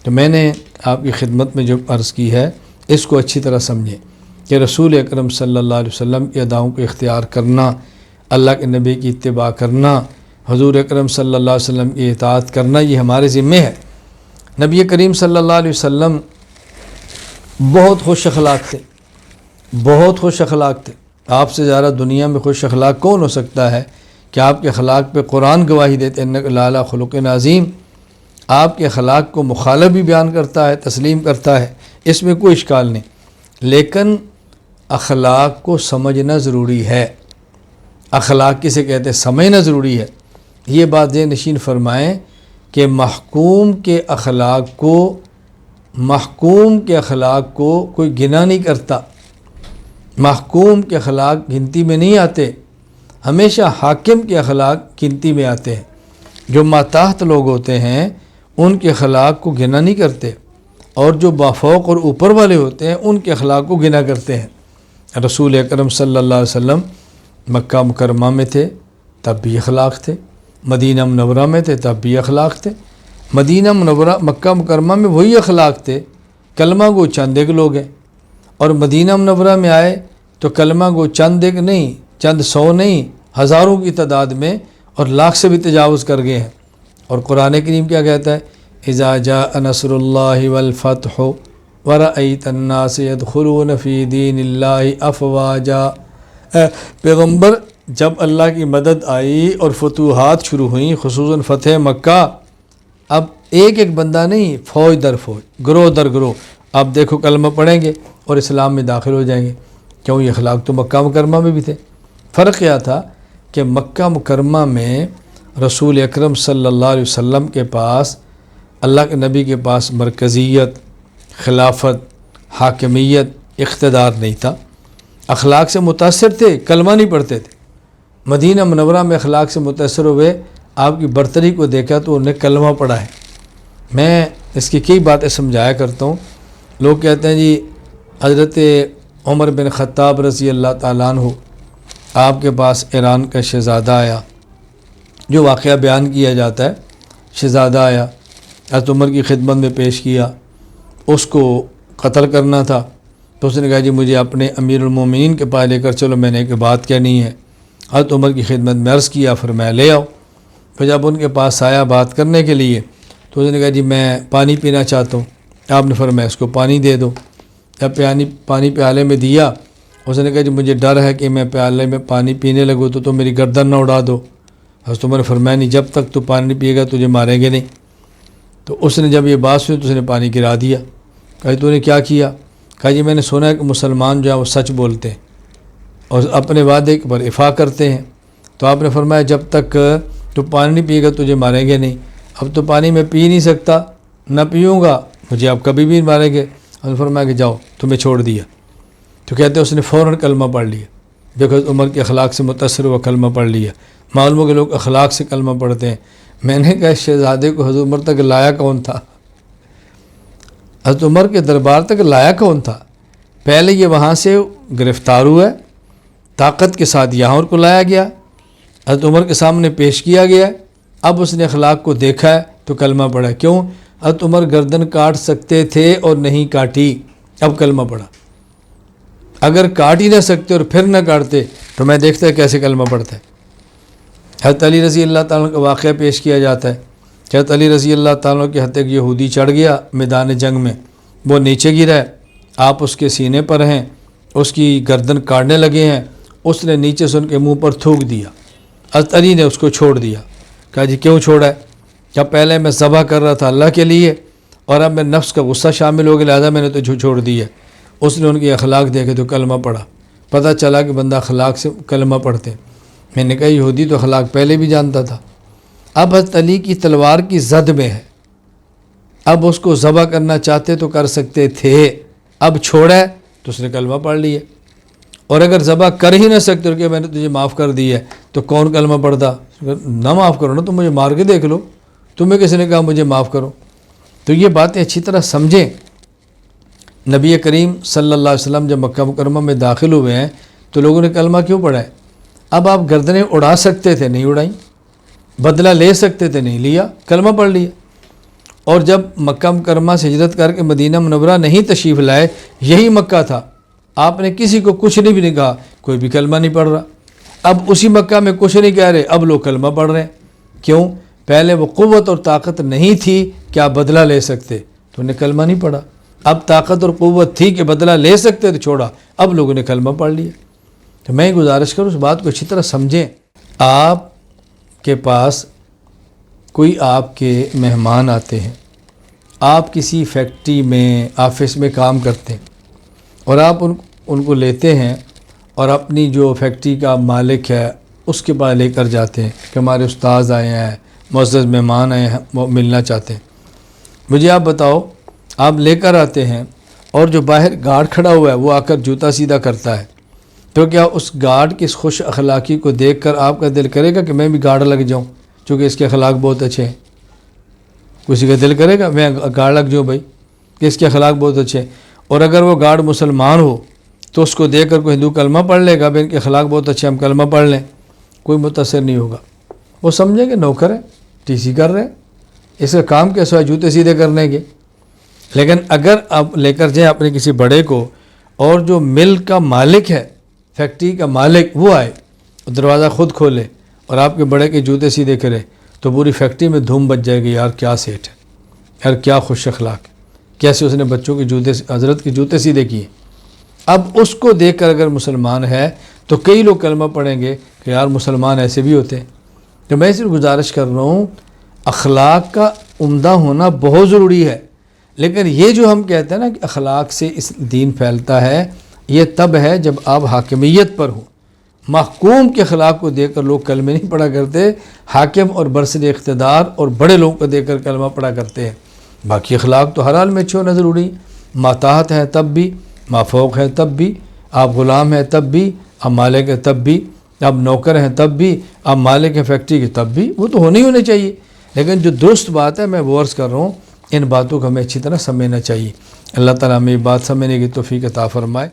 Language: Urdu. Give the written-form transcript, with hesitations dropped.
تو میں نے آپ کی خدمت میں جو عرض کی ہے اس کو اچھی طرح سمجھیں کہ رسول اکرم صلی اللہ علیہ وسلم کی اداؤں کو اختیار کرنا، اللہ کے نبی کی اتباع کرنا، حضور اکرم صلی اللہ علیہ وسلم کی اطاعت کرنا، یہ ہمارے ذمہ ہے۔ نبی کریم صلی اللہ علیہ وسلم بہت خوش اخلاق تھے، بہت خوش اخلاق تھے۔ آپ سے زیادہ دنیا میں خوش اخلاق کون ہو سکتا ہے کہ آپ کے اخلاق پہ قرآن گواہی دیتے ہیں انک لعلی خلق عظیم۔ آپ کے اخلاق کو مخالف بھی بیان کرتا ہے، تسلیم کرتا ہے، اس میں کوئی اشکال نہیں، لیکن اخلاق کو سمجھنا ضروری ہے۔ اخلاق کسے کہتے ہیں؟ سمجھنا ضروری ہے۔ یہ بات ذہن نشین فرمائیں کہ محکوم کے اخلاق کو کوئی گنا نہیں کرتا، محکوم کے اخلاق گنتی میں نہیں آتے، ہمیشہ حاکم کے اخلاق گنتی میں آتے ہیں۔ جو ماتحت لوگ ہوتے ہیں ان کے اخلاق کو گنا نہیں کرتے، اور جو بافوق اور اوپر والے ہوتے ہیں ان کے اخلاق کو گنا کرتے ہیں۔ رسول اکرم صلی اللہ علیہ وسلم مکہ مکرمہ میں تھے تب بھی اخلاق تھے، مدینہ منورہ میں تھے تب بھی اخلاق تھے۔ مدینہ منورہ مکہ مکرمہ میں وہی اخلاق تھے، کلمہ گو چند ایک لوگ ہیں، اور مدینہ منورہ میں آئے تو کلمہ گو چند ایک نہیں، چند سو نہیں، ہزاروں کی تعداد میں اور لاکھ سے بھی تجاوز کر گئے ہیں۔ اور قرآن کریم کیا کہتا ہے؟ اذا جاء نصر اللہ والفتح ورأیت الناس يدخلون فی دین اللہ افواجا۔ پیغمبر جب اللہ کی مدد آئی اور فتوحات شروع ہوئیں، خصوصاً فتح مکہ، اب ایک ایک بندہ نہیں، فوج در فوج، گروہ در گروہ، آپ دیکھو کلمہ پڑھیں گے اور اسلام میں داخل ہو جائیں گے۔ کیوں؟ یہ اخلاق تو مکہ مکرمہ میں بھی تھے۔ فرق کیا تھا کہ مکہ مکرمہ میں رسول اکرم صلی اللہ علیہ وسلم کے پاس، اللہ کے نبی کے پاس مرکزیت، خلافت، حاکمیت، اقتدار نہیں تھا، اخلاق سے متاثر تھے، کلمہ نہیں پڑھتے تھے۔ مدینہ منورہ میں اخلاق سے متاثر ہوئے، آپ کی برتری کو دیکھا تو انہیں کلمہ پڑھا ہے۔ میں اس کی کئی باتیں سمجھایا کرتا ہوں۔ لوگ کہتے ہیں جی حضرت عمر بن خطاب رضی اللہ تعالیٰ عنہ آپ کے پاس ایران کا شہزادہ آیا، جو واقعہ بیان کیا جاتا ہے، شہزادہ آیا، حضرت عمر کی خدمت میں پیش کیا، اس کو قتل کرنا تھا، تو اس نے کہا جی مجھے اپنے امیر المومنین کے پاس لے کر چلو، میں نے ایک بات کہنی ہے۔ حضرت عمر کی خدمت میں عرض کیا، فرمایا لے آؤ۔ پھر جب ان کے پاس آیا بات کرنے کے لیے تو اس نے کہا جی میں پانی پینا چاہتا ہوں۔ آپ نے فرمایا اس کو پانی دے دو۔ جب پانی پیالے میں دیا، اس نے کہا جی مجھے ڈر ہے کہ میں پیالے میں پانی پینے لگوں تو میری گردن نہ اڑا دو۔ حضرت عمر نے فرمایا نہیں، جب تک تو پانی نہیں پیے گا تجھے ماریں گے نہیں۔ تو اس نے جب یہ بات سنی تو اس نے پانی گرا دیا۔ کہا تو نے کیا کیا؟ کہا جی میں نے سنا ہے کہ مسلمان جو ہے وہ سچ بولتے ہیں اور اپنے وعدے پر وفا کرتے ہیں۔ تو آپ نے فرمایا جب تک تو پانی نہیں پیے گا تجھے ماریں گے نہیں۔ اب تو پانی میں پی نہیں سکتا، نہ پیوں گا، مجھے آپ کبھی بھی ماریں گے۔ آپ نے فرمایا کہ جاؤ، تمہیں چھوڑ دیا۔ تو کہتے ہیں اس نے فوراً کلمہ پڑھ لیا۔ دیکھو عمر کے اخلاق سے متاثر ہوا، کلمہ پڑھ لیا۔ معلوم ہو کہ لوگ اخلاق سے کلمہ پڑھتے ہیں۔ میں نے کہا شہزادے کو حضرت عمر تک لایا کون تھا؟ حضرت عمر کے دربار تک لایا کون تھا؟ پہلے یہ وہاں سے گرفتار ہوا ہے، طاقت کے ساتھ یہاں کو لایا گیا، حضرت عمر کے سامنے پیش کیا گیا، اب اس نے اخلاق کو دیکھا ہے تو کلمہ پڑھا۔ کیوں؟ حضرت عمر گردن کاٹ سکتے تھے اور نہیں کاٹی، اب کلمہ پڑھا۔ اگر کاٹ ہی نہ سکتے اور پھر نہ کاٹتے تو میں دیکھتا ہے کیسے کلمہ پڑھتا ہے۔ حضرت علی رضی اللہ تعالیٰ کا واقعہ پیش کیا جاتا ہے کہ حضرت علی رضی اللہ تعالیٰ کے ہاتھ ایک یہودی چڑھ گیا میدان جنگ میں، وہ نیچے گرا ہے، آپ اس کے سینے پر ہیں، اس کی گردن کاٹنے لگے ہیں، اس نے نیچے سے ان کے منہ پر تھوک دیا۔ حضرت علی نے اس کو چھوڑ دیا۔ کہا جی کیوں چھوڑا ہے؟ کیا پہلے میں ذبح کر رہا تھا اللہ کے لیے اور اب میں نفس کا غصہ شامل ہو گیا، لہٰذا میں نے تو چھوڑ دیا۔ اس نے ان کی اخلاق دیکھے تو کلمہ پڑھا، پتہ چلا کہ بندہ اخلاق سے کلمہ پڑھتے۔ میں نے کہا یہودی تو اخلاق پہلے بھی جانتا تھا، اب حضرت علی کی تلوار کی زد میں ہے، اب اس کو ذبح کرنا چاہتے تو کر سکتے تھے، اب چھوڑا ہے تو اس نے کلمہ پڑھ لیا۔ اور اگر ذبح کر ہی نہ سکتے کہ میں نے تجھے معاف کر دی ہے تو کون کلمہ پڑھتا؟ نہ معاف کرو نا، تم مجھے مار کے دیکھ لو، تمہیں کسی نے کہا مجھے معاف کرو؟ تو یہ باتیں اچھی طرح سمجھیں۔ نبی کریم صلی اللہ علیہ وسلم جب مکہ مکرمہ میں داخل ہوئے ہیں تو لوگوں نے کلمہ کیوں پڑھا ہے؟ اب آپ گردنیں اڑا سکتے تھے، نہیں اڑائیں، بدلہ لے سکتے تھے، نہیں لیا، کلمہ پڑھ لیا۔ اور جب مکہ مکرمہ سے ہجرت کر کے مدینہ منورہ نہیں تشریف لائے، یہی مکہ تھا، آپ نے کسی کو کچھ نہیں کہا، کوئی بھی کلمہ نہیں پڑھ رہا۔ اب اسی مکہ میں کچھ نہیں کہہ رہے، اب لوگ کلمہ پڑھ رہے ہیں۔ کیوں؟ پہلے وہ قوت اور طاقت نہیں تھی کہ آپ بدلہ لے سکتے تو انہیں کلمہ نہیں پڑھا، اب طاقت اور قوت تھی کہ بدلہ لے سکتے تو چھوڑا، اب لوگوں نے کلمہ پڑھ لیا۔ تو میں گزارش کروں اس بات کو اچھی طرح سمجھیں۔ آپ کے پاس کوئی آپ کے مہمان آتے ہیں، آپ کسی فیکٹری میں آفس میں کام کرتے ہیں اور آپ ان کو لیتے ہیں اور اپنی جو فیکٹری کا مالک ہے اس کے پاس لے کر جاتے ہیں کہ ہمارے استاذ آئے ہیں، معزز مہمان آئے ہیں، وہ ملنا چاہتے ہیں۔ مجھے آپ بتاؤ، آپ لے کر آتے ہیں اور جو باہر گارڈ کھڑا ہوا ہے وہ آ کر جوتا سیدھا کرتا ہے، تو کیا اس گارڈ کی اس خوش اخلاقی کو دیکھ کر آپ کا دل کرے گا کہ میں بھی گارڈ لگ جاؤں چونکہ اس کے اخلاق بہت اچھے ہیں؟ کسی کا دل کرے گا میں گارڈ لگ جاؤں بھائی کہ اس کے اخلاق بہت اچھے ہیں؟ اور اگر وہ گارڈ مسلمان ہو تو اس کو دیکھ کر کوئی ہندو کلمہ پڑھ لے گا، بھائی ان کے اخلاق بہت اچھے، ہم کلمہ پڑھ لیں، کوئی متاثر نہیں ہوگا۔ وہ سمجھیں کہ نوکر ہے، ٹی سی کر رہے ہیں، اس کا کام کیا سوائے جوتے سیدھے کرنے کے۔ لیکن اگر آپ لے کر جائیں اپنے کسی بڑے کو اور جو مل کا مالک ہے، فیکٹری کا مالک، وہ آئے دروازہ خود کھولے اور آپ کے بڑے کے جوتے سیدھے کرے تو پوری فیکٹری میں دھوم بچ جائے گی، یار کیا سیٹ ہے، یار کیا خوش اخلاق ہے، کیسے اس نے بچوں کے جوتے، حضرت کے جوتے سیدھے کیے۔ اب اس کو دیکھ کر اگر مسلمان ہے تو کئی لوگ کلمہ پڑھیں گے کہ یار مسلمان ایسے بھی ہوتے ہیں۔ تو میں صرف گزارش کر رہا ہوں، اخلاق کا عمدہ ہونا بہت ضروری ہے، لیکن یہ جو ہم کہتے ہیں نا کہ اخلاق سے اس دین پھیلتا ہے، یہ تب ہے جب آپ حاکمیت پر ہوں۔ محکوم کے اخلاق کو دیکھ کر لوگ کلمے نہیں پڑھا کرتے، حاکم اور برسر اقتدار اور بڑے لوگوں کو دیکھ کر کلمہ پڑھا کرتے ہیں۔ باقی اخلاق تو ہر حال میں اچھے ہونا ضروری، ماتحت ہے تب بھی، مافوق ہے تب بھی، آپ غلام ہیں تب بھی، آپ مالک ہیں تب بھی، آپ نوکر ہیں تب بھی، آپ مالک ہیں فیکٹری کے تب بھی، وہ تو ہونے چاہیے۔ لیکن جو درست بات ہے میں وہ عرض کر رہا ہوں، ان باتوں کو ہمیں اچھی طرح سمجھنا چاہیے۔ اللہ تعالیٰ ہمیں یہ بات سمجھنے کی توفیق عطا فرمائے۔